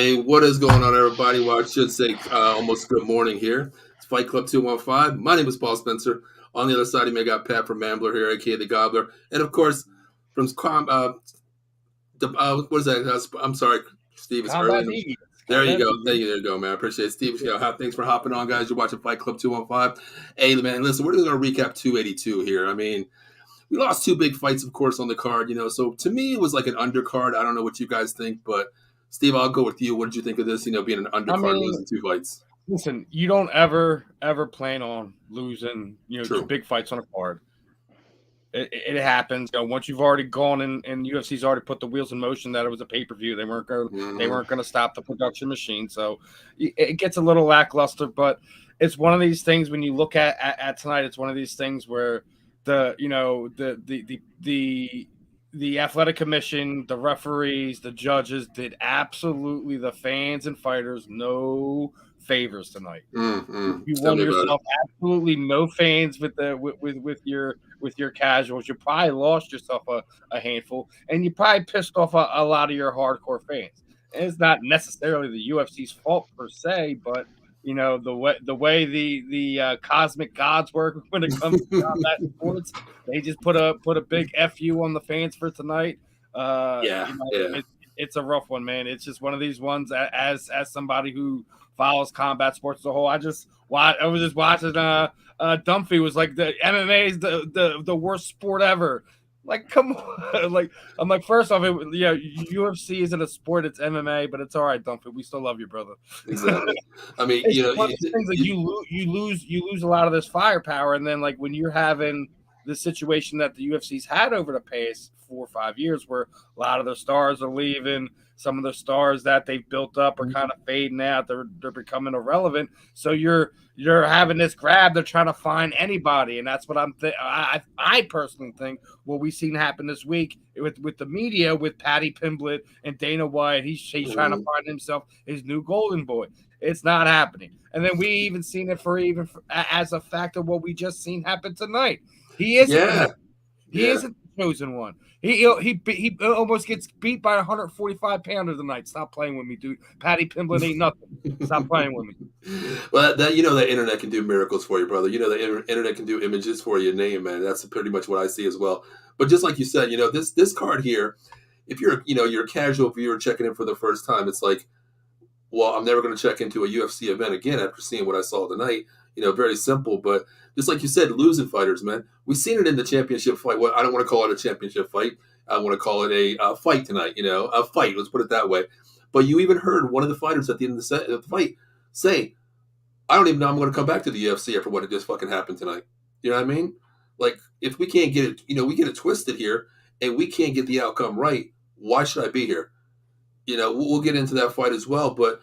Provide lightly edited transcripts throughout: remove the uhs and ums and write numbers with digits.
Hey, what is going on, everybody? Well, I should say almost good morning here. It's Fight Club 215. My name is Paul Spencer. On the other side, you may got Pat from Mambler here, aka the Gobbler, and of course from what is that? I'm sorry, Steve. It's early. Combat Eagles. There you Combat go. Eagles. There you go, man. I appreciate it. Steve. Thanks for hopping on, guys. You're watching Fight Club 215. Hey, man, listen, we're going to recap 282 here. I mean, we lost two big fights, of course, on the card, so to me, it was like an undercard. I don't know what you guys think, but Steve, I'll go with you. What did you think of this, being an undercard, losing two fights? Listen, you don't ever plan on losing, two big fights on a card. It happens. Once you've already gone and UFC's already put the wheels in motion that it was a pay-per-view, they weren't going to stop the production machine. So it gets a little lackluster, but it's one of these things when you look at tonight, it's one of these things where the athletic commission, the referees, the judges did absolutely the fans and fighters no favors tonight. You won yourself absolutely no fans with your casuals. You probably lost yourself a handful, and you probably pissed off a lot of your hardcore fans. And it's not necessarily the UFC's fault per se, but the way the cosmic gods work when it comes to combat sports, they just put a big FU on the fans for tonight. It's a rough one, man. It's just one of these ones. As somebody who follows combat sports as a whole, I was just watching. Dunphy was like, the MMA is the worst sport ever. Like, come on. I'm like, first off, UFC isn't a sport, it's MMA, but it's all right, Dunphy. We still love you, brother. Exactly. I mean, you lose a lot of this firepower, and then like when you're having the situation that the UFC's had over the past 4 or 5 years, where a lot of the stars are leaving, some of the stars that they've built up are kind of fading out. They're becoming irrelevant. So you're having this grab. They're trying to find anybody, and that's what I personally think what we've seen happen this week with the media, with Paddy Pimblett and Dana White. He's trying to find himself his new golden boy. It's not happening. And then we even seen it as a fact of what we just seen happen tonight. He isn't. He isn't the chosen one. He almost gets beat by a 145-pounder tonight. Stop playing with me, dude. Paddy Pimblett ain't nothing. Stop playing with me. Well, the internet can do miracles for you, brother. The internet can do images for you, name, man. That's pretty much what I see as well. But just like you said, this card here, if you're a casual viewer checking in for the first time, it's like, well, I'm never going to check into a UFC event again after seeing what I saw tonight. Very simple, but just like you said, losing fighters, man. We've seen it in the championship fight. Well, I don't want to call it a championship fight. I want to call it a fight tonight, a fight. Let's put it that way. But you even heard one of the fighters at the end of the fight say, I don't even know I'm going to come back to the UFC after what just fucking happened tonight. You know what I mean? Like, if we can't get it, we get it twisted here and we can't get the outcome right, why should I be here? We'll get into that fight as well, but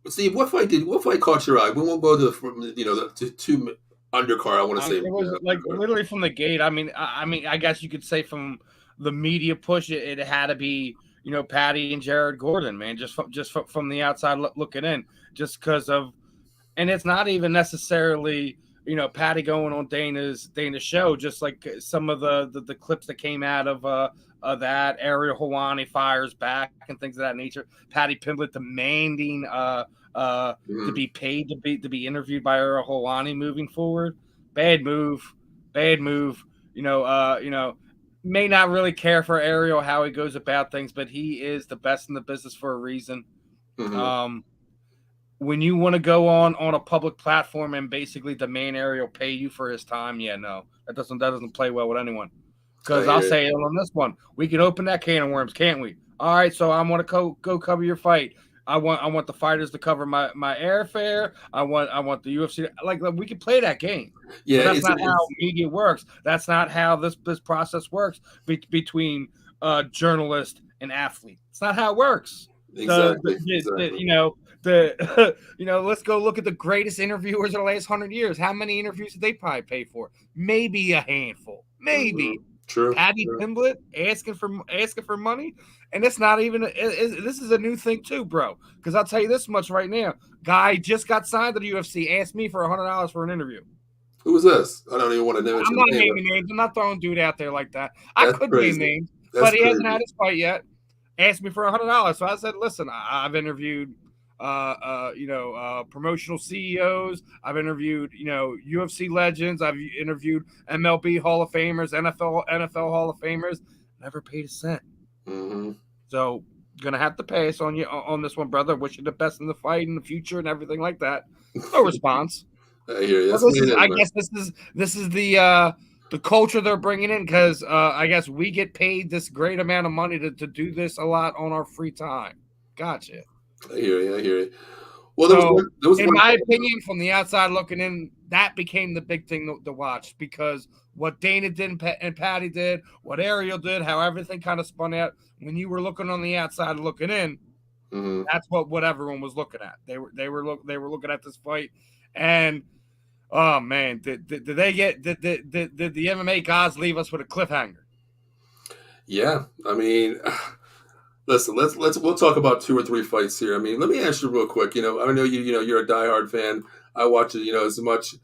Steve, what fight caught your eye? We won't go to the two undercard. I want to say it was literally from the gate. I mean, I guess you could say from the media push, it had to be Paddy and Jared Gordon, man. Just from the outside looking in, just because of, and it's not even necessarily Paddy going on Dana's show, just like some of the clips that came out of that Ariel Helwani fires back and things of that nature. Paddy Pimblett demanding to be paid to be interviewed by Ariel Helwani moving forward. Bad move. May not really care for Ariel how he goes about things, but he is the best in the business for a reason. Mm-hmm. When you want to go on a public platform and basically demand Ariel pay you for his time, that doesn't play well with anyone. Because I'll say it on this one, we can open that can of worms, can't we? All right, so I want to go cover your fight. I want the fighters to cover my airfare. I want the UFC like we can play that game. Yeah, but that's not how media works. That's not how this process works between journalist and athlete. It's not how it works. Exactly. Let's go look at the greatest interviewers of the last 100 years. How many interviews did they probably pay for? Maybe a handful. Maybe. Mm-hmm. True. Paddy Pimblett asking for money, and it's not even. This is a new thing too, bro. Because I'll tell you this much right now: guy just got signed to the UFC. Asked me for $100 for an interview. Who was this? I don't even want to know. I'm not naming names. I'm not throwing dude out there like that. I could name names, but he hasn't had his fight yet. asked me for $100. So I said, listen, I've interviewed promotional CEOs. I've interviewed, UFC legends. I've interviewed MLB Hall of Famers, NFL Hall of Famers. Never paid a cent. Mm-hmm. So gonna have to pass on you on this one, brother. Wish you the best in the fight in the future and everything like that. No response. I hear you. I guess this is the culture they're bringing in because I guess we get paid this great amount of money to do this a lot on our free time. Gotcha. I hear you. Well, in my opinion, from the outside looking in, that became the big thing to watch because what Dana did and Patty did, what Ariel did, how everything kind of spun out. When you were looking on the outside looking in, that's what everyone was looking at. They were looking at this fight, and oh man, did the MMA gods leave us with a cliffhanger? Yeah, I mean. Listen, we'll talk about 2 or 3 fights here. I mean, let me ask you real quick. I know you're a diehard fan. I watch it, as much.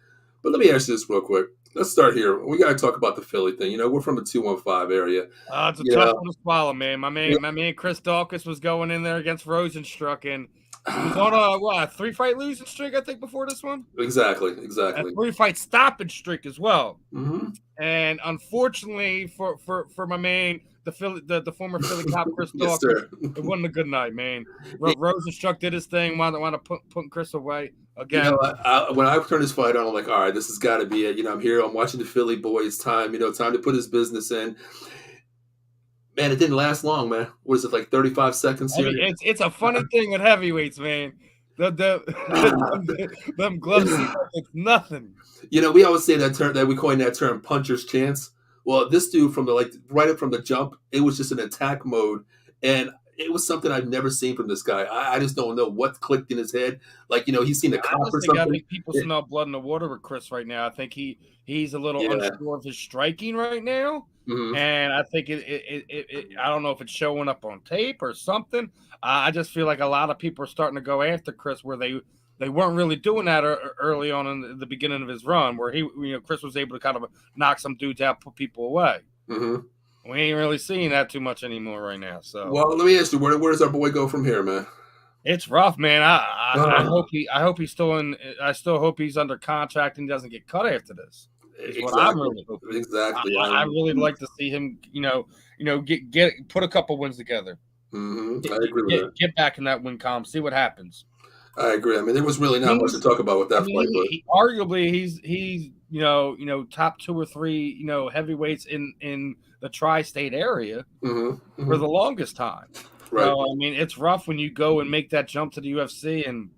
But let me ask you this real quick. Let's start here. We got to talk about the Philly thing. We're from the 215 area. It's a tough one to swallow, man. My man Chris Daukaus was going in there against Rosenstruck, and he was on a 3-fight losing streak, I think, before this one. Exactly. A 3-fight stoppage streak as well. Mm-hmm. And unfortunately for my man, the former Philly cop Chris Daukaus, it wasn't a good night, man. Rosenstruck did his thing, wound up putting Chris away again. When I turned this fight on, I'm like, all right, this has got to be it. I'm here. I'm watching the Philly boys. Time to put his business in. Man, it didn't last long, man. What is it, like 35 seconds here? It's a funny thing with heavyweights, man. Them gloves, it's nothing. We always say that term, that we coined that term, puncher's chance. Well, this dude right up from the jump, it was just an attack mode, and it was something I've never seen from this guy. I just don't know what clicked in his head. Like, he's seen a cop or something. I think people smell blood in the water with Chris right now. I think he's a little unsure of his striking right now. Mm-hmm. And I think I don't know if it's showing up on tape or something. I just feel like a lot of people are starting to go after Chris where they weren't really doing that early on in the beginning of his run, where Chris was able to kind of knock some dudes out, put people away. Mm-hmm. We ain't really seeing that too much anymore right now. So, well, let me ask you, where does our boy go from here, man? It's rough, man. I hope he's still in. I still hope he's under contract and doesn't get cut after this. Exactly. What I'm really hoping. Exactly. I really like to see him, get put a couple wins together. Mm-hmm. I agree with that. Get back in that win column, see what happens. I agree. I mean, there was really not much to talk about with that fight. But arguably, he's top 2 or 3 heavyweights in the tri-state area for the longest time. Right. I mean, it's rough when you go and make that jump to the UFC, and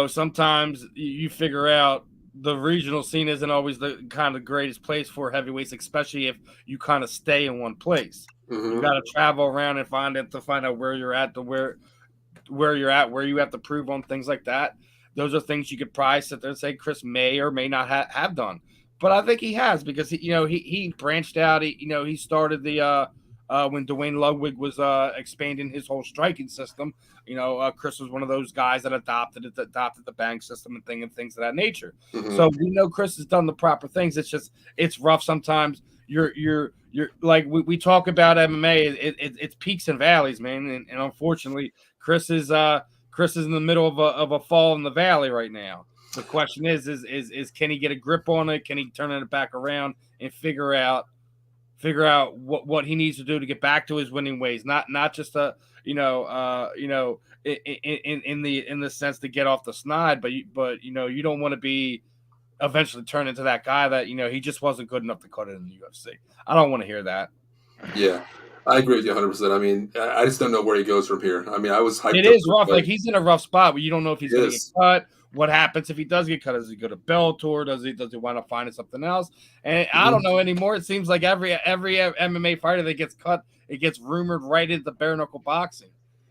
sometimes you figure out the regional scene isn't always the kind of greatest place for heavyweights, especially if you kind of stay in one place. You got to travel around and find out where you're at, where you're at, where you have to prove on things like that. Those are things you could probably sit there and say Chris may or may not have done. But I think he has, because he branched out. He started the when Dwayne Ludwig was expanding his whole striking system. Chris was one of those guys that adopted the bank system and things of that nature. So we know Chris has done the proper things. It's rough sometimes. You're like we talk about MMA. It's peaks and valleys, man. And unfortunately, Chris is in the middle of a fall in the valley right now. The question is can he get a grip on it? Can he turn it back around and figure out what he needs to do to get back to his winning ways? Not just in the sense to get off the snide, but you don't want to be eventually turn into that guy that he just wasn't good enough to cut it in the UFC. I don't want to hear that. Yeah, I agree with you 100%. I mean, I just don't know where he goes from here. I mean, I was hyped. It is rough. Like, he's in a rough spot where you don't know if he's going to get cut. What happens if he does get cut? Does he go to Bellator? Does he wind up finding something else? And I don't know anymore. It seems like every MMA fighter that gets cut, it gets rumored right into bare knuckle boxing.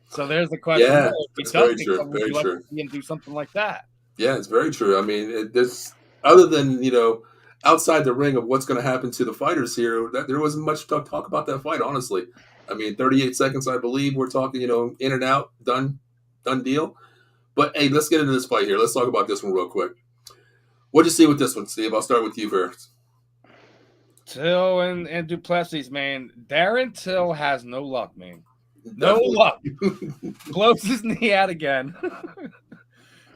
So there's the question. Yeah, it's very true. Very true. See him do something like that. Yeah, it's very true. I mean, other than outside the ring of what's going to happen to the fighters here, there wasn't much to talk about that fight. Honestly, I mean, 38 seconds, I believe. We're talking, in and out, done deal. But hey, let's get into this fight here. Let's talk about this one real quick. What'd you see with this one, Steve? I'll start with you first. Till and Duplessis, man. Darren Till has no luck, man. No Definitely. luck. Blows his knee out again.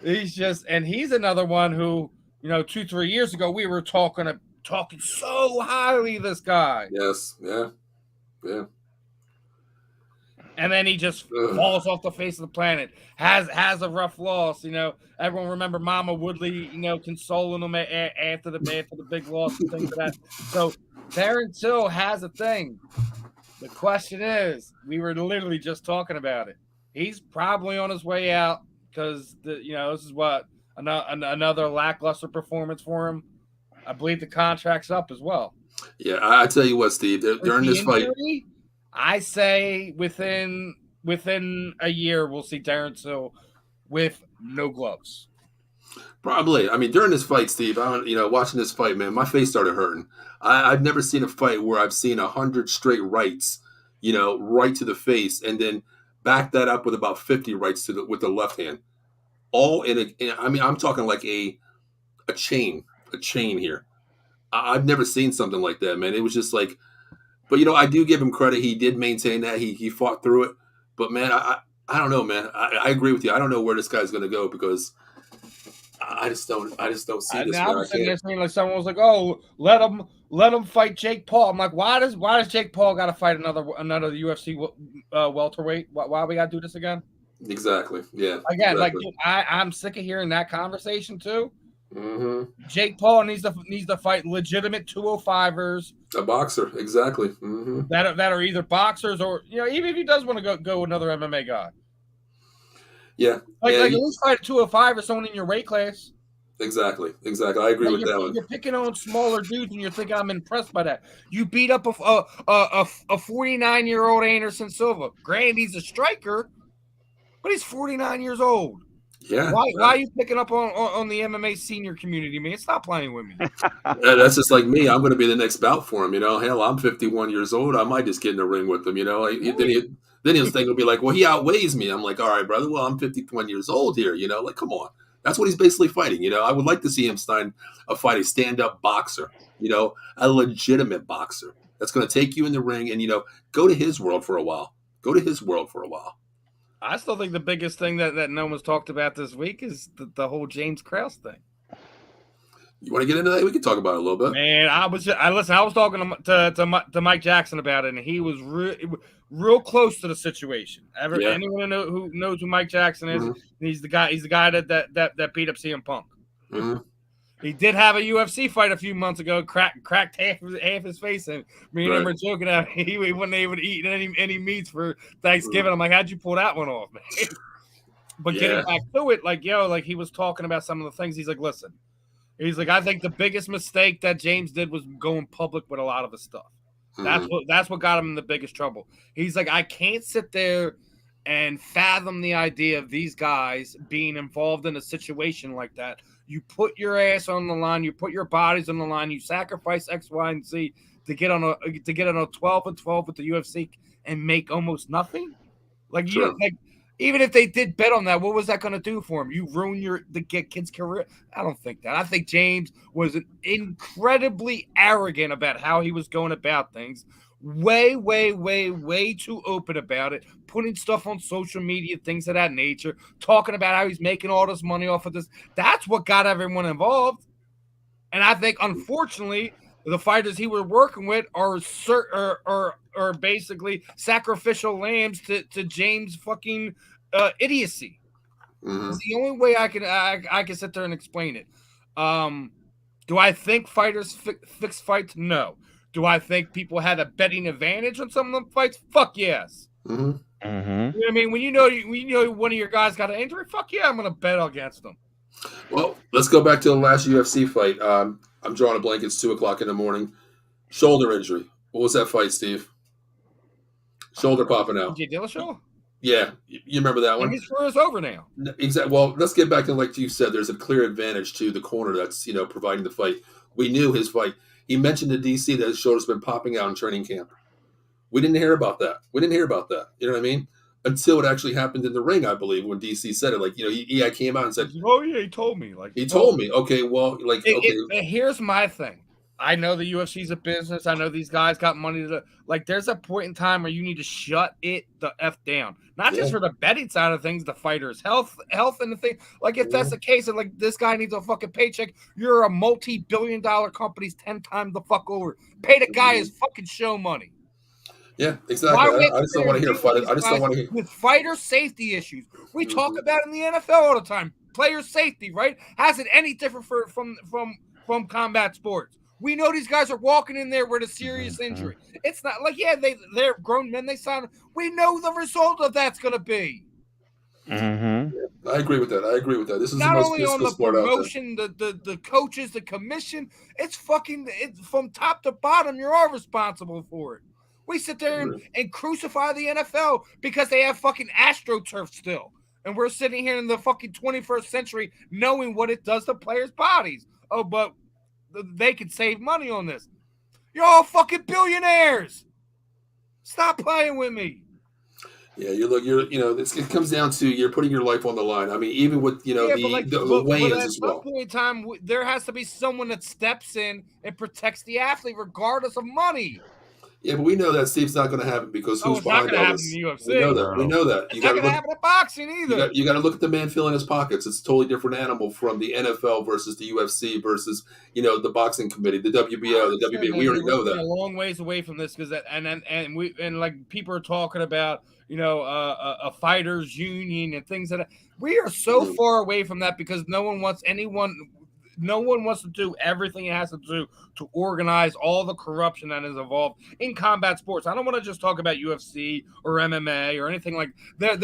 He's another one who, 2-3 years ago we were talking so highly of this guy. Yes. Yeah. Yeah. And then he just falls off the face of the planet. Has a rough loss, Everyone remember Mama Woodley, consoling him after the big loss and things like that. So Darren Till has a thing. The question is, we were literally just talking about it. He's probably on his way out because this is what another lackluster performance for him. I believe the contract's up as well. Yeah, I tell you what, Steve, during this fight, I say within a year we'll see Darren Till with no gloves. Probably. I mean, during this fight, Steve, watching this fight, man, my face started hurting. I've never seen a fight where I've seen 100 straight rights, right to the face, and then back that up with about 50 rights with the left hand, all I'm talking like a chain here. I've never seen something like that, man. It was just like, but I do give him credit. He did maintain that. He fought through it. But man, I don't know, man. I agree with you. I don't know where this guy's going to go because I just don't see this. Now I'm sitting there saying, like, someone was like, "Oh, let him fight Jake Paul." I'm like, why does Jake Paul got to fight another UFC welterweight? Why we got to do this again? Exactly. Yeah. Again, exactly. I'm sick of hearing that conversation too. Mm-hmm. Jake Paul needs to fight legitimate 205ers. A boxer, exactly. Mm-hmm. That are either boxers or even if he does want to go another MMA guy. Yeah. Like at least fight a 205 or someone in your weight class. Exactly. I agree with that one. You're picking on smaller dudes, and you're thinking I'm impressed by that. You beat up a 49-year-old Anderson Silva. Granted, he's a striker, but he's 49 years old. Yeah. Why are you picking up on the MMA senior community, man? Stop playing with me. That's just like me. I'm going to be the next bout for him. Hell, I'm 51 years old. I might just get in the ring with him. Then his thing will be like, well, he outweighs me. I'm like, all right, brother. Well, I'm 51 years old here. Like, come on. That's what he's basically fighting. I would like to see him fight a stand-up boxer. A legitimate boxer that's going to take you in the ring and go to his world for a while. I still think the biggest thing that no one's talked about this week is the whole James Krause thing. You want to get into that? We can talk about it a little bit. Man, I was talking to Mike Jackson about it, and he was real close to the situation. Anyone who knows who Mike Jackson is, mm-hmm. he's the guy that beat up CM Punk. Mm-hmm. He did have a UFC fight a few months ago, cracked half his face, and me and him were joking out he wasn't able to eat any meats for Thanksgiving. Mm-hmm. I'm like, how'd you pull that one off, man? But getting back to it, he was talking about some of the things. He's like, listen. He's like, I think the biggest mistake that James did was going public with a lot of the stuff. Mm-hmm. That's what got him in the biggest trouble. He's like, I can't sit there and fathom the idea of these guys being involved in a situation like that. You put your ass on the line, you put your bodies on the line, you sacrifice X, Y, and Z to get on a 12-12 with the UFC and make almost nothing. Even if they did bet on that, what was that going to do for him? You ruin the kid's career? I don't think that. I think James was incredibly arrogant about how he was going about things. Way, way, way, way too open about it. Putting stuff on social media, things of that nature. Talking about how he's making all this money off of this. That's what got everyone involved. And I think, unfortunately, the fighters he was working with are basically sacrificial lambs to James fucking idiocy. Mm-hmm. It's the only way I can sit there and explain it. Do I think fighters fix fights? No. Do I think people had a betting advantage on some of them fights? Fuck yes. Mm-hmm. Mm-hmm. You know what I mean? When you know one of your guys got an injury, fuck yeah, I'm gonna bet against them. Well, let's go back to the last UFC fight. I'm drawing a blank. It's 2:00 in the morning. Shoulder injury. What was that fight, Steve? Shoulder popping out. Did you Dillashaw? Yeah, you remember that one? His career is over now. Exactly. Well, let's get back to, like you said, there's a clear advantage to the corner that's providing the fight. We knew his fight. He mentioned to DC that his shoulder's been popping out in training camp. We didn't hear about that. You know what I mean? Until it actually happened in the ring, I believe, when DC said it. He came out and said, "Oh yeah, he told me." He told me. Okay, well, here's my thing. I know the UFC's a business. I know these guys got money to like. There's a point in time where you need to shut it the f down. Not just for the betting side of things, the fighters' health, and the thing. Like if that's the case, and like this guy needs a fucking paycheck, you're a multi-billion-dollar company's 10 times the fuck over. Pay the guy his fucking show money. Yeah, exactly. I just don't want to hear fight. I just don't want to hear with fighter safety issues. We talk about in the NFL all the time. Player safety, right? How's it any different from combat sports? We know these guys are walking in there with a serious injury. It's not like, they're grown men. They sign. We know the result of that's going to be. I agree with that. This is not the most only on the sport promotion, the coaches, the commission. It's from top to bottom. You're all responsible for it. We sit there and crucify the NFL because they have fucking AstroTurf still. And we're sitting here in the fucking 21st century knowing what it does to players' bodies. Oh, but they can save money on this. You're all fucking billionaires. Stop playing with me. Yeah, it comes down to you're putting your life on the line. I mean, even with the weigh-ins as well. At some point in time, there has to be someone that steps in and protects the athlete regardless of money. Yeah, but we know that Steve's not going to happen because who's behind all this? In the UFC. We know that. It's not going to happen in boxing either. You got to look at the man filling his pockets. It's a totally different animal from the NFL versus the UFC versus the boxing committee, the WBO, the WBA. We already know that. A long ways away from this because like people are talking about a fighters union and things like that. We are so far away from that because no one wants to do everything it has to do to organize all the corruption that is involved in combat sports. I don't want to just talk about UFC or MMA or anything like that.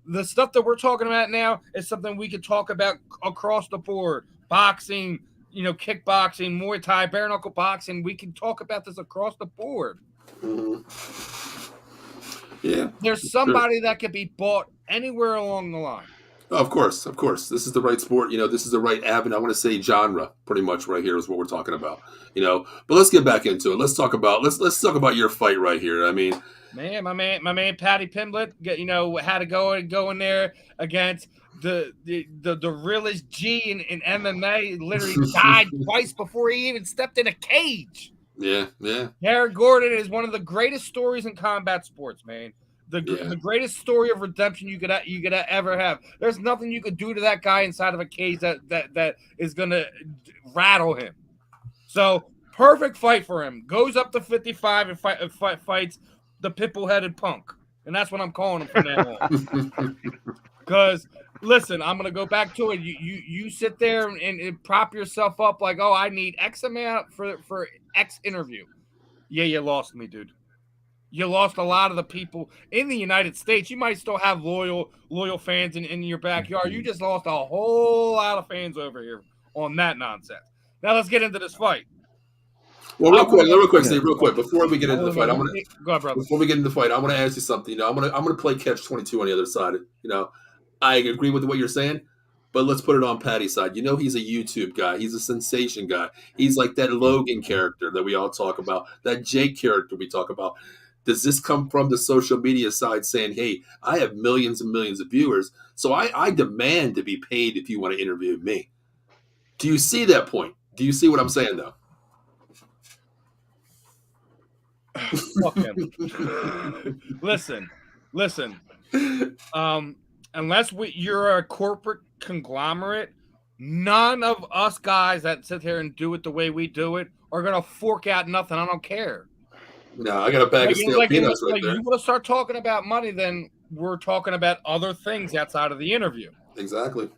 The stuff that we're talking about now is something we could talk about across the board. Boxing, kickboxing, Muay Thai, bare knuckle boxing. We can talk about this across the board. Yeah. There's somebody that could be bought anywhere along the line. Oh, of course. This is the right sport. This is the right avenue. I want to say genre, pretty much right here is what we're talking about. But let's get back into it. Let's talk about your fight right here. I mean, man, my man, Paddy Pimblett, had to go in there against the realest G in MMA. Literally died twice before he even stepped in a cage. Yeah. Eric Gordon is one of the greatest stories in combat sports, man. The greatest story of redemption you could ever have. There's nothing you could do to that guy inside of a cage that is gonna rattle him. So perfect fight for him. Goes up to 55 and fights the pitbull-headed punk, and that's what I'm calling him from now on. Because listen, I'm gonna go back to it. You sit there and prop yourself up like, oh, I need X amount for X interview. Yeah, you lost me, dude. You lost a lot of the people in the United States. You might still have loyal fans in your backyard. You just lost a whole lot of fans over here on that nonsense. Now let's get into this fight. Well, real quick, Steve, before we get into the fight, go ahead, brother. Before we get into the fight, I want to ask you something. I'm gonna play catch-22 on the other side. I agree with what you're saying, but let's put it on Paddy's side. He's a YouTube guy. He's a sensation guy. He's like that Logan character that we all talk about, that Jake character we talk about. Does this come from the social media side saying, hey, I have millions and millions of viewers, so I demand to be paid if you want to interview me? Do you see that point? Do you see what I'm saying, though? Fuck him. Listen. Unless you're a corporate conglomerate, none of us guys that sit here and do it the way we do it are going to fork out nothing. I don't care. No, I got a bag of stale peanuts right there. You want to start talking about money, then we're talking about other things outside of the interview. Exactly.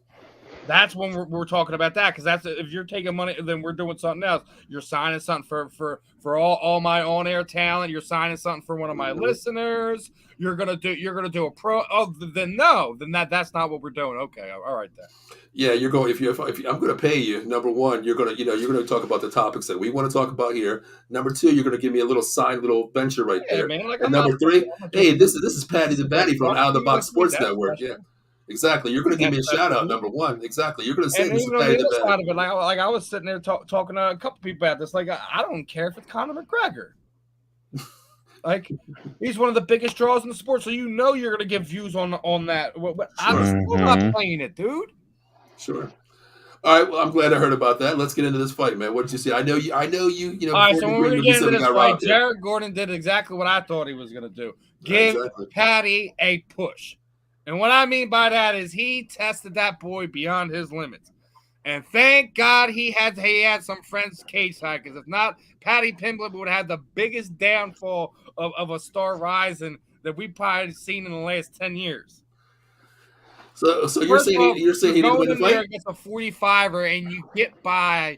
That's when we're talking about that, because that's if you're taking money, then we're doing something else. You're signing something for all my on-air talent. You're signing something for one of my listeners. You're gonna do a pro. Oh, then that's not what we're doing. Okay, all right then. Yeah, you're going. If I'm going to pay you, number one, you're going to talk about the topics that we want to talk about here. Number two, you're going to give me a little venture right there. Man, and number three, hey, this is Paddy the Batty from Out of the Box Sports Network. Yeah. Exactly. You're going to give me a shout out, number one. Exactly. You're going to say this is Paddy the Batty. Like I was sitting there talking to a couple people about this. Like, I don't care if it's Conor McGregor. Like, he's one of the biggest draws in the sport, so you're going to give views on that. I'm still not playing it, dude. Sure. All right. Well, I'm glad I heard about that. Let's get into this fight, man. What did you see? I know you. I know you. You know, All right, before so the when we're gonna agreement, you get said into we this got fight, robbed here. Jared Gordon did exactly what I thought he was gonna do: give Exactly. Patty a push. And what I mean by that is he tested that boy beyond his limits. And thank God he had some friends cage side, because if not, Patty Pimblett would have had the biggest downfall of a star rising that we've probably seen in the last 10 years. So you're First saying of all, you're saying you're he didn't going win the in there fight? against a 45er and you get by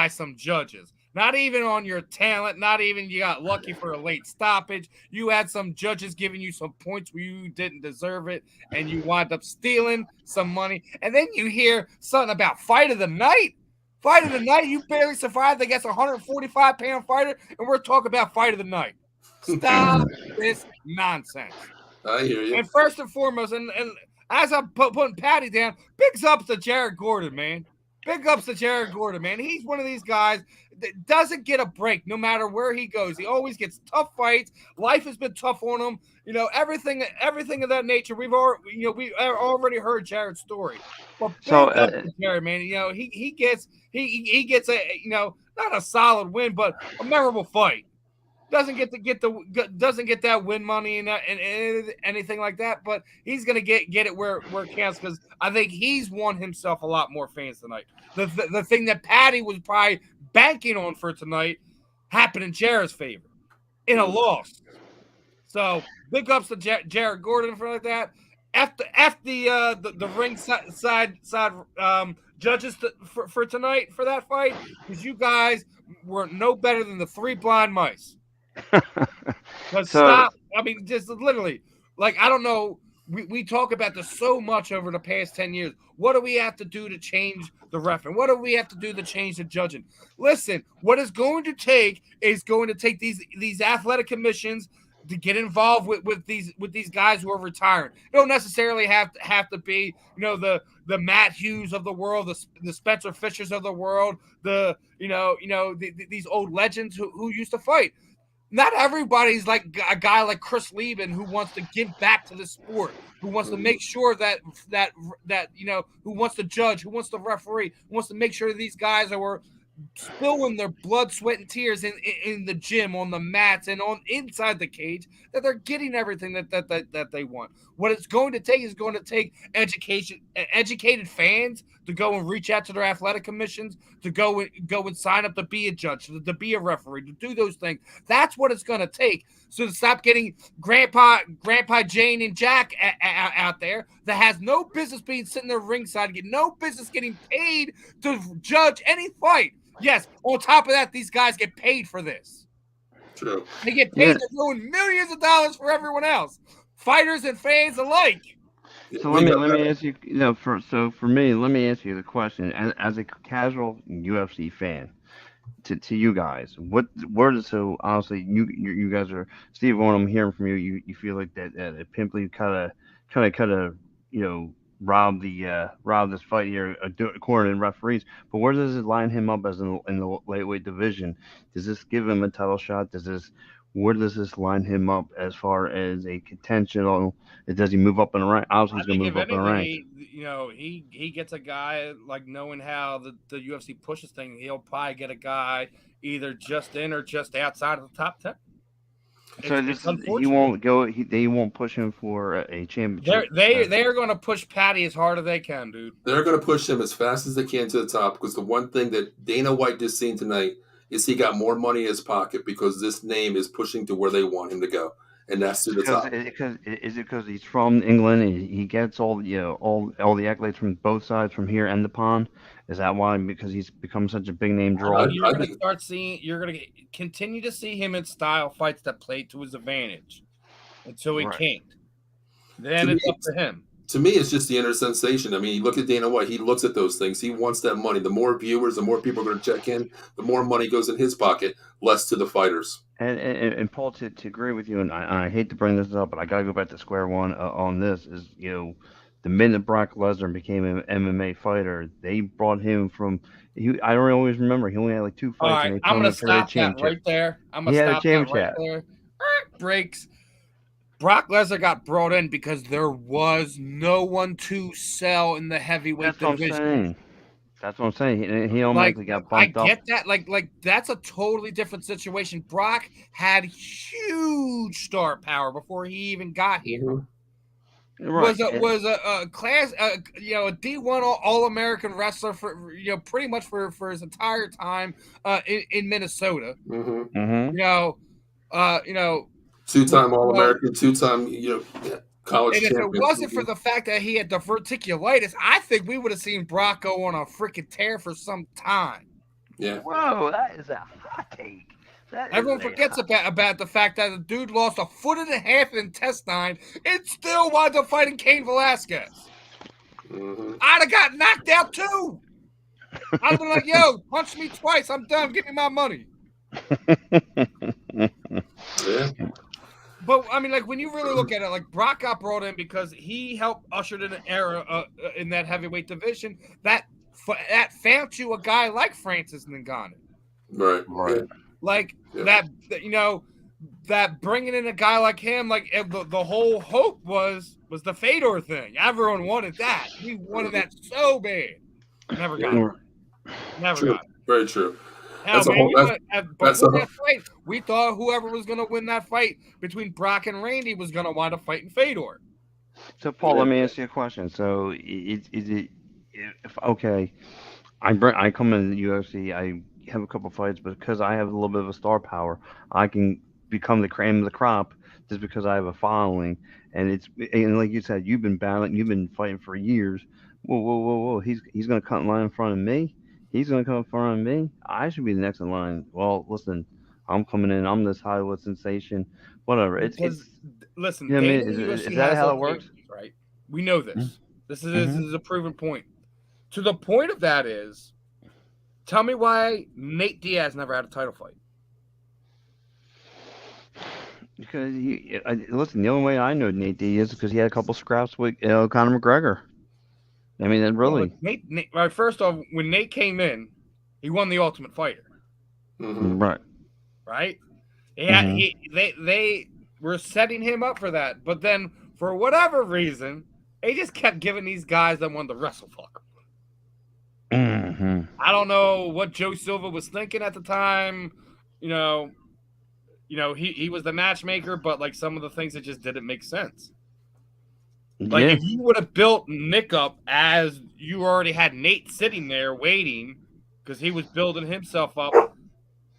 some judges. Not even on your talent, not even you got lucky for a late stoppage. You had some judges giving you some points where you didn't deserve it, and you wind up stealing some money. And then you hear something about fight of the night. Fight of the night, you barely survived against a 145-pound fighter, and we're talking about fight of the night. Stop this nonsense. I hear you. And first and foremost, and as I'm putting Patty down, big ups to Jared Gordon, man. Big ups to Jared Gordon, man. He's one of these guys that doesn't get a break no matter where he goes. He always gets tough fights. Life has been tough on him. You know, everything of that nature. We already heard Jared's story. But big So, up to Jared, man. You know, he gets a not a solid win, but a memorable fight. Doesn't get that win money and anything like that, but he's gonna get it where it counts, because I think he's won himself a lot more fans tonight. The thing that Patty was probably banking on for tonight happened in Jared's favor in a loss. So big ups to Jared Gordon for like that. F the ring side judges for tonight for that fight, because you guys were no better than the three blind mice. But stop. I mean, just literally, like, I don't know. We talk about this so much over the past 10 years. What do we have to do to change the ref? And what do we have to do to change the judging? Listen, what it's going to take is going to take these athletic commissions to get involved with these guys who are retiring. You don't necessarily have to be, the Matt Hughes of the world, the Spencer Fishers of the world, these old legends who used to fight. Not everybody's like a guy like Chris Lieben, who wants to give back to the sport, who wants to make sure that who wants to judge, who wants to referee, who wants to make sure these guys are spilling their blood, sweat, and tears in the gym, on the mats, and on inside the cage, that they're getting everything that they want. What it's going to take is going to take educated fans to go and reach out to their athletic commissions, to go and sign up to be a judge, to be a referee, to do those things. That's what it's going to take. So to stop getting Grandpa Jane and Jack out there that has no business being sitting there ringside, get no business getting paid to judge any fight. Yes, on top of that, these guys get paid for this. True. They get paid to ruin millions of dollars for everyone else, fighters and fans alike. So let me ask you. For me, let me ask you the question as a casual UFC fan. To you guys, so honestly, you guys are Steve. When I'm hearing from you, you feel like that Pimblett kind of rob this fight here according to referees. But where does it line him up as in the lightweight division? Does this give him a title shot? Where does this line him up as far as a contention? Does he move up in the rank? Obviously, he's going to move up in the rank. He gets a guy, like, knowing how the UFC pushes things, he'll probably get a guy either just in or just outside of the top 10. So he won't go. They won't push him for a championship. They're going to push Patty as hard as they can, dude. They're going to push him as fast as they can to the top, because the one thing that Dana White just seen tonight is he got more money in his pocket because this name is pushing to where they want him to go, and that's to the top. Is it because he's from England and he gets all the accolades from both sides, from here and the pond? Is that why? Because he's become such a big name draw. You're going to continue to see him in style fights that play to his advantage until he can't. Then it's up to him. To me, it's just the inner sensation. I mean, look at Dana White. He looks at those things. He wants that money. The more viewers, the more people are going to check in, the more money goes in his pocket, less to the fighters. And Paul, to agree with you, and I hate to bring this up, but I got to go back to square one on this, is, the minute Brock Lesnar became an MMA fighter, they brought him from, I don't always remember, he only had like 2 fights. All right, I'm going to stop that right there. Breaks. Brock Lesnar got brought in because there was no one to sell in the heavyweight division. That's what I'm saying. He Like, automatically got I bumped up. get that. Like that's a totally different situation. Brock had huge star power before he even got here. Mhm. Right. Was a class, a D1 All American wrestler for pretty much for his entire time in Minnesota. Mhm. Mm-hmm. Two-time All-American, two-time college And if champion. it wasn't for the fact that he had diverticulitis, I think we would have seen Brock go on a freaking tear for some time. Yeah. Whoa, that is a hot take. Everyone forgets about the fact that the dude lost 1.5 foot intestine and still wound up fighting Cain Velasquez. Mhm. I'd have got knocked out too. I'd have been like, yo, punch me twice. I'm done. Give me my money. Yeah. But, I mean, like, when you really look at it, like, Brock got brought in because he helped usher in an era in that heavyweight division that found you a guy like Francis Ngannou. Right. Right. Yeah. Like, Yeah. that bringing in a guy like him, like, the whole hope was the Fedor thing. Everyone wanted that. We wanted that so bad. Never got it. Never True. got it. Very true. Hell, That's a man, whole- before that fight, we thought whoever was going to win that fight between Brock and Randy was going to wind up fighting Fedor. So, Paul, let me ask you a question. So, is it okay? I come in the UFC. I have a couple fights, but because I have a little bit of a star power, I can become the cream of the crop just because I have a following. And like you said, you've been battling, you've been fighting for years. Whoa! He's gonna cut in line in front of me. He's gonna come in front of me. I should be the next in line. Well, listen, I'm coming in. I'm this Hollywood sensation. Whatever. Listen, you know what I mean? Dana Is UFC that has how those it works? cases, right? We know this. Mhm. This is a proven point. To the point of that is, tell me why Nate Diaz never had a title fight. Because listen, the only way I know Nate Diaz is because he had a couple scraps with Conor McGregor. I mean, that really. Nate, right, first off, when Nate came in, he won the Ultimate Fighter, Mhm. Right. right? They were setting him up for that, but then for whatever reason, they just kept giving these guys that wanted to wrestle fuck. Mm-hmm. I don't know what Joe Silva was thinking at the time. He was the matchmaker, but like some of the things that just didn't make sense. Like if you would have built Nick up as you already had Nate sitting there waiting because he was building himself up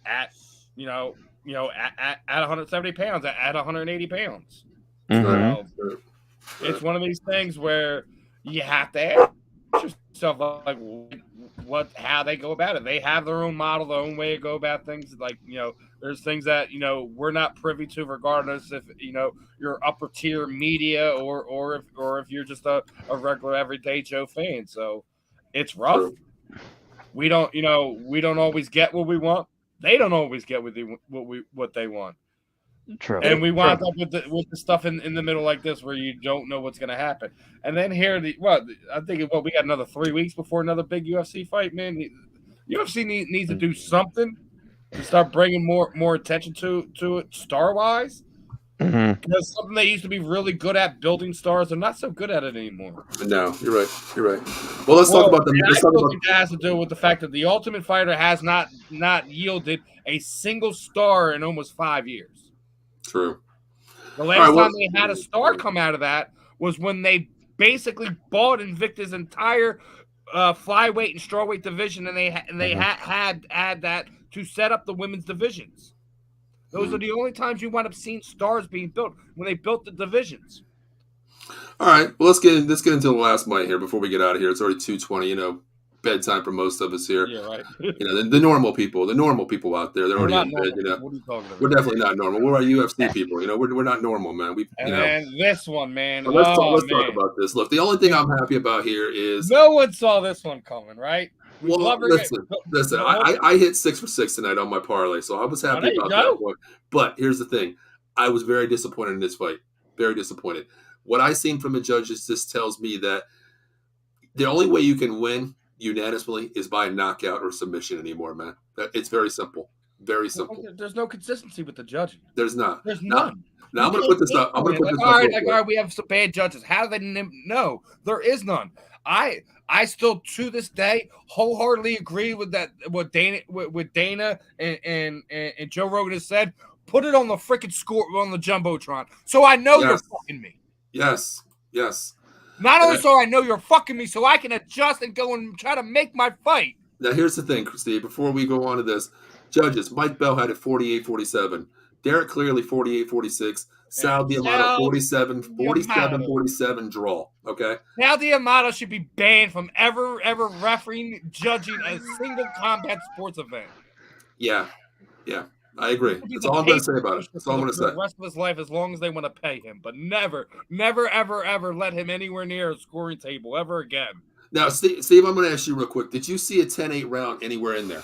at 170 pounds, at 180 pounds. Mm-hmm. So it's one of these things where you have to ask yourself like how they go about it. They have their own model, their own way to go about things. Like, there's things that, we're not privy to, regardless if, you're upper tier media or if you're just a regular everyday Joe fan. So it's rough. We don't always get what we want. They don't always get what they want. True. And we wind up with the stuff in the middle like this where you don't know what's going to happen. And then here, I think we got another 3 weeks before another big UFC fight, man. UFC needs to do something to start bringing more attention to it star-wise. Mm-hmm. Because something they used to be really good at, building stars, they're not so good at it anymore. No, you're right. Well, let's talk about them. I think that has to do with the fact that the Ultimate Fighter has not yielded a single star in almost 5 years. True. The last time they had a star come out of that was when they basically bought Invicta's entire flyweight and strawweight division, and they had that to set up the women's divisions. Those are the only times you wind up seeing stars being built, when they built the divisions. All right. Well, let's get into the last fight here before we get out of here. It's already 2:20. Bedtime for most of us here. Yeah, right. The normal people out there, they're already in bed. What are you talking about? We're definitely not normal. We're our UFC people. We're not normal, man. And this one, man. Well, let's talk about this. Look, the only thing I'm happy about here is no one saw this one coming, right? Listen. I hit 6 for 6 tonight on my parlay, so I was happy about that one. But here's the thing: I was very disappointed in this fight. Very disappointed. What I seen from the judges just tells me that the only way you can win unanimously is by knockout or submission anymore, man. It's very simple. Very simple. There's no consistency with the judging. There's not. There's none. Now I'm going to put this up. All right, we have some bad judges. How do they know? There is none. I still to this day wholeheartedly agree with that. What Dana and Joe Rogan has said. Put it on the freaking score on the jumbotron, so I know you're fucking me. Yes. Not only so I know you're fucking me, so I can adjust and go and try to make my fight. Now, here's the thing, Steve, before we go on to this. Judges, Mike Bell had it 48-47. Derek Clearly 48-46. Sal D'Amato 47-47 draw. Okay? Sal D'Amato should be banned from ever refereeing, judging a single combat sports event. Yeah. I agree. That's all I'm going to say about it. That's all I'm going to say. The rest of his life, as long as they want to pay him, but never, ever let him anywhere near a scoring table ever again. Now, Steve, I'm going to ask you real quick. Did you see a 10-8 round anywhere in there?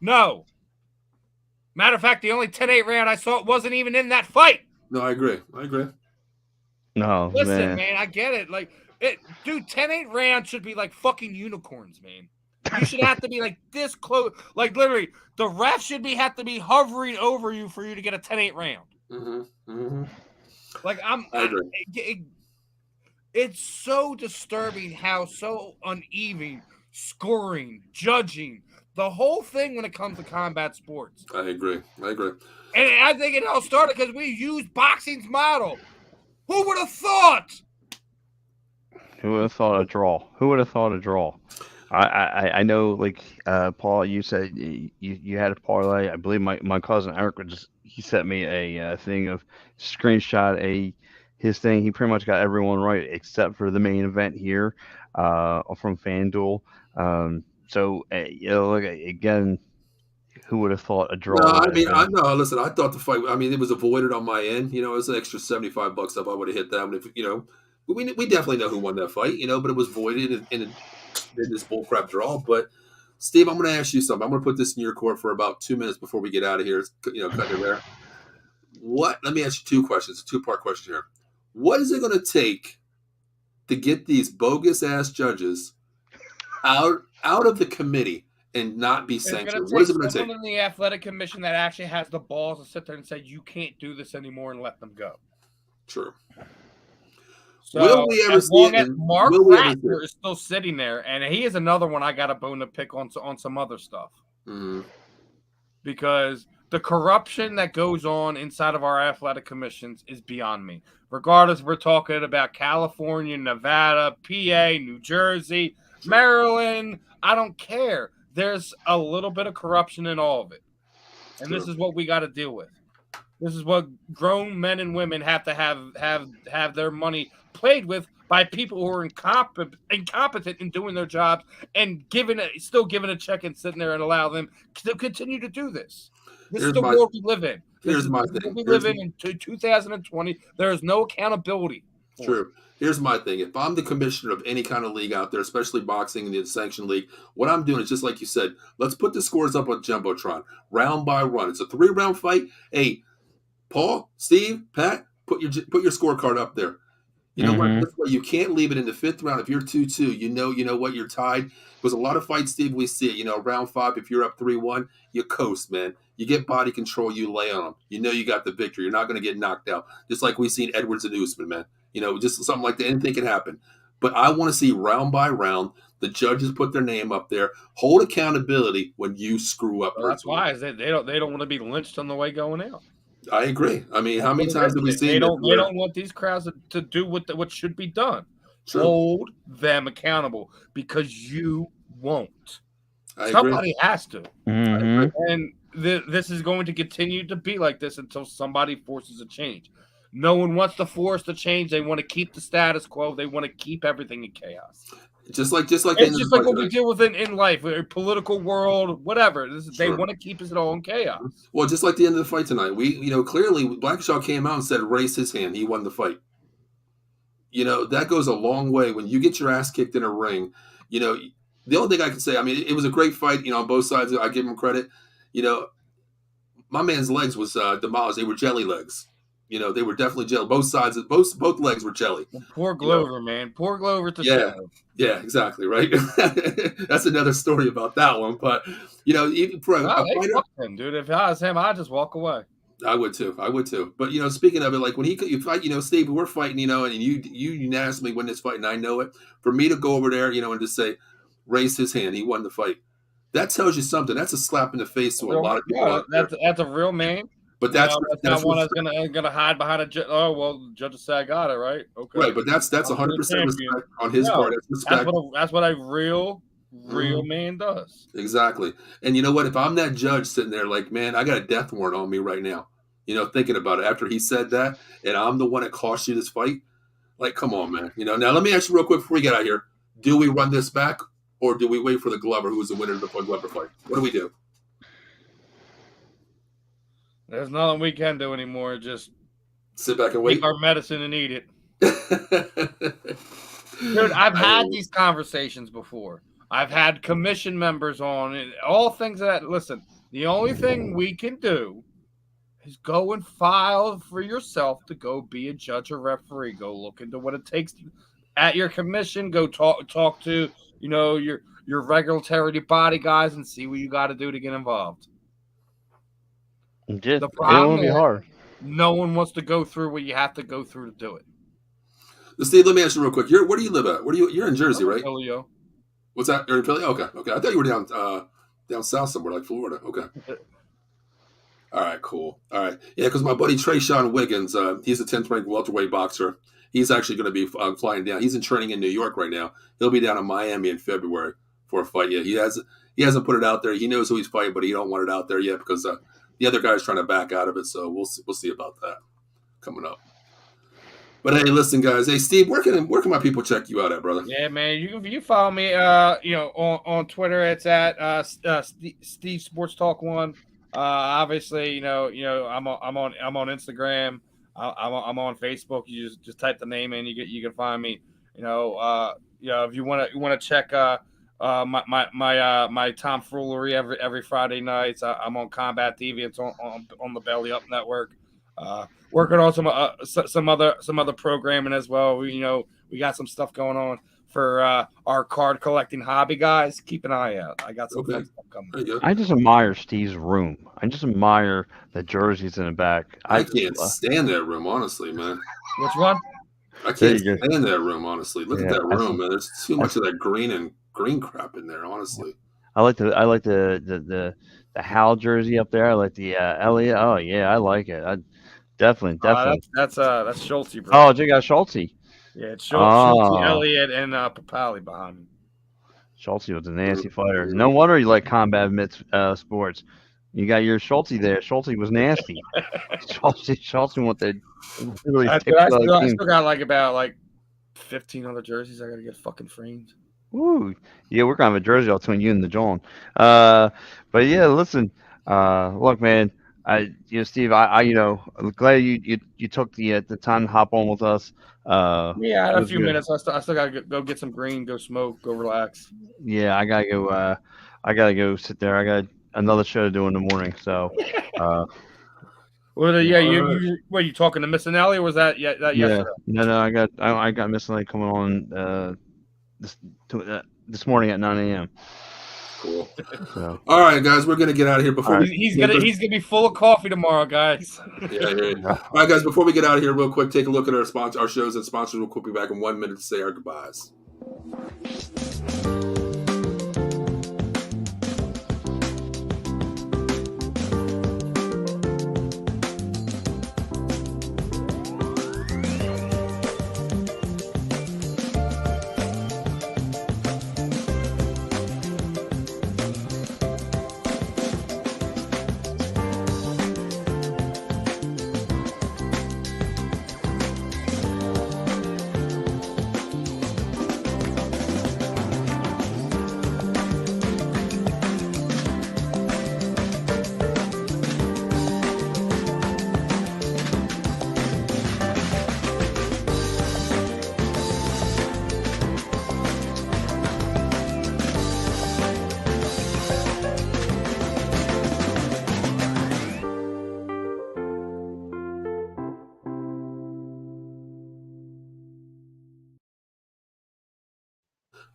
No. Matter of fact, the only 10-8 round I saw wasn't even in that fight. No, I agree. No, listen, man, I get it. Like, dude, 10-8 round should be like fucking unicorns, man. You should have to be like this close. Like, literally, the ref should have to be hovering over you for you to get a 10-8 round. Like, I agree. It's so disturbing how so uneven scoring, judging, the whole thing when it comes to combat sports. I agree. And I think it all started because we used boxing's model. Who would have thought? Who would have thought a draw? I know, like, Paul, you said you had a parlay. I believe my cousin Eric he sent me a thing of screenshot his thing. He pretty much got everyone right except for the main event here from FanDuel. So look, again, who would have thought a draw? No, I mean, listen, I thought the fight. I mean, it was avoided on my end. It was an extra $75 up. I would have hit that one if we definitely know who won that fight. But it was voided in this bullcrap draw. But Steve, I'm going to ask you something. I'm going to put this in your court for about 2 minutes before we get out of here. Cut it there. Let me ask you two questions. A two-part question here. What is it going to take to get these bogus ass judges out of the committee and not be sanctioned? What is it going to take? Someone in the athletic commission that actually has the balls to sit there and say you can't do this anymore and let them go. True. So, will we ever as long as Mark Ratner is still sitting there, and he is another one I got a bone to pick on some other stuff. Mm-hmm. Because the corruption that goes on inside of our athletic commissions is beyond me. Regardless, we're talking about California, Nevada, PA, New Jersey, Maryland. I don't care. There's a little bit of corruption in all of it. And This is what we got to deal with. This is what grown men and women have to have their money played with by people who are incompetent in doing their jobs and still giving a check and sitting there and allow them to continue to do this. This is the world we live in. Here's my thing. We live in 2020. There is no accountability. True. Here's my thing. If I'm the commissioner of any kind of league out there, especially boxing and the sanctioned league, what I'm doing is just like you said. Let's put the scores up on Jumbotron, round by round. It's a 3-round fight. Hey, Paul, Steve, Pat, put your scorecard up there. You know what? This way, you can't leave it in the 5th round. If you're 2-2, you know what? You're tied. There's a lot of fights, Steve. We see it. Round 5, if you're up 3-1, you coast, man. You get body control. You lay on them. You got the victory. You're not going to get knocked out. Just like we've seen Edwards and Usman, man. Just something like that. Anything can happen. But I want to see round by round, the judges put their name up there, hold accountability when you screw up. Well, that's why they don't want to be lynched on the way going out. I agree. I mean, how many times have we seen they don't want these crowds to do what should be done. True. Hold them accountable because you won't. Somebody has to. And this is going to continue to be like this until somebody forces a change. No one wants to force the change. They want to keep the status quo. They want to keep everything in chaos. Just like it's just like what we deal with in life, political world, whatever. They want to keep us all in chaos. Well, just like the end of the fight tonight, we clearly Blackshaw came out and said raise his hand. He won the fight. That goes a long way when you get your ass kicked in a ring. The only thing I can say, I mean, it was a great fight. On both sides, I give him credit. My man's legs was demolished. They were jelly legs. They were definitely jelly. Both sides, both legs were jelly. Poor Glover, man. Poor Glover to Yeah, exactly, right? That's another story about that one. But, even for a fighter, him, dude. If I was him, I'd just walk away. I would too. I would too. But speaking of it, like when you fight, Steve, we're fighting, and you unanimously win this fight, and I know it. For me to go over there, and just say, raise his hand, he won the fight. That tells you something. That's a slap in the face to a lot of people out there. That's a real man. But that's not one that's gonna hide behind a judge. Oh well, the judge said I got it right. Okay, right. But that's 100% respect on his part. That's respect. That's what a real man does. Exactly. And you know what? If I'm that judge sitting there, like, man, I got a death warrant on me right now. Thinking about it after he said that, and I'm the one that cost you this fight. Like, come on, man. Now let me ask you real quick before we get out of here: do we run this back, or do we wait for the Glover, who's the winner of the Glover fight? What do we do? There's nothing we can do anymore. Just sit back and wait. Take our medicine and eat it. Dude, I've had these conversations before. I've had commission members on, and all things that. Listen, the only thing we can do is go and file for yourself to go be a judge or referee. Go look into what it takes at your commission. Go talk to your regulatory body guys and see what you got to do to get involved. The problem is hard. No one wants to go through what you have to go through to do it. Steve, let me ask you real quick. Where do you live at? You're in Jersey, right? Philly. What's that? You're in Philly? Okay. I thought you were down south somewhere, like Florida. Okay. All right, cool. All right. Yeah, because my buddy Trayshawn Wiggins, he's a 10th ranked welterweight boxer. He's actually going to be flying down. He's in training in New York right now. He'll be down in Miami in February for a fight. Yeah, he hasn't put it out there. He knows who he's fighting, but he don't want it out there yet because the other guy's trying to back out of it. So we'll see about that coming up. But hey, listen, guys. Hey, Steve, where can my people check you out at, brother? Yeah, man. You follow me, on Twitter. It's at Steve Sports Talk 1. Obviously, I'm on Instagram. I'm on Facebook. You just type the name in, you can find me. If you want to check my tomfoolery every Friday nights, I'm on Combat TV. It's on the Belly Up Network. Working on some other programming as well. We got some stuff going on for our card collecting hobby guys. Keep an eye out. I got some fun stuff coming. I just admire Steve's room. I just admire the jerseys in the back. I can't stand that room, honestly, man. Which one? I can't stand that room, honestly. Look at that room, man. There's too much of that green crap in there, honestly. I like the Hal jersey up there. I like the Elliott. Oh yeah, I like it. I definitely. That's Schulte, bro. Oh, you got Schulte. Yeah, it's Schulte, Elliott, and Papali behind me. Schulte was a nasty fighter. No wonder you like combat sports. You got your Schulte there. Schulte was nasty. Schulte wanted really. I still got about 15 other jerseys. I gotta get fucking framed. Ooh, yeah, we're gonna have a jersey between you and the John. But yeah, listen. Look, man. Steve, I'm glad you took the time to hop on with us. Yeah, I had a few minutes. I still gotta go get some green, go smoke, go relax. Yeah, I gotta go. I gotta go sit there. I got another show to do in the morning. So, well, yeah, you talking to Miss Anelli, or was that yesterday? No, I got Miss Anelli coming on this morning at 9 a.m. Cool. So. All right, guys, we're gonna get out of here before he's gonna be full of coffee tomorrow, guys. Yeah. All right, guys, before we get out of here, real quick, take a look at our shows and sponsors. We'll be back in 1 minute to say our goodbyes.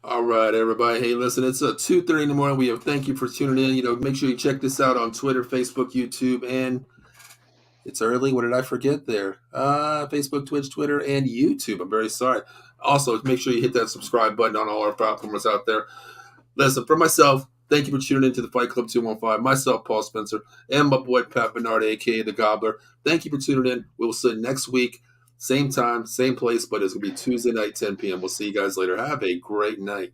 All right, everybody. Hey, listen, it's 2:30 in the morning. Thank you for tuning in. Make sure you check this out on Twitter, Facebook, YouTube, and It's early. What did I forget there? Facebook, Twitch, Twitter, and YouTube. I'm very sorry. Also, make sure you hit that subscribe button on all our platforms out there. Listen, for myself, thank you for tuning into the Fight Club 215. Myself, Paul Spencer, and my boy Pat Bernard, a.k.a. The Gobbler. Thank you for tuning in. We will see you next week. Same time, same place, but it's going to be Tuesday night, 10 p.m. We'll see you guys later. Have a great night.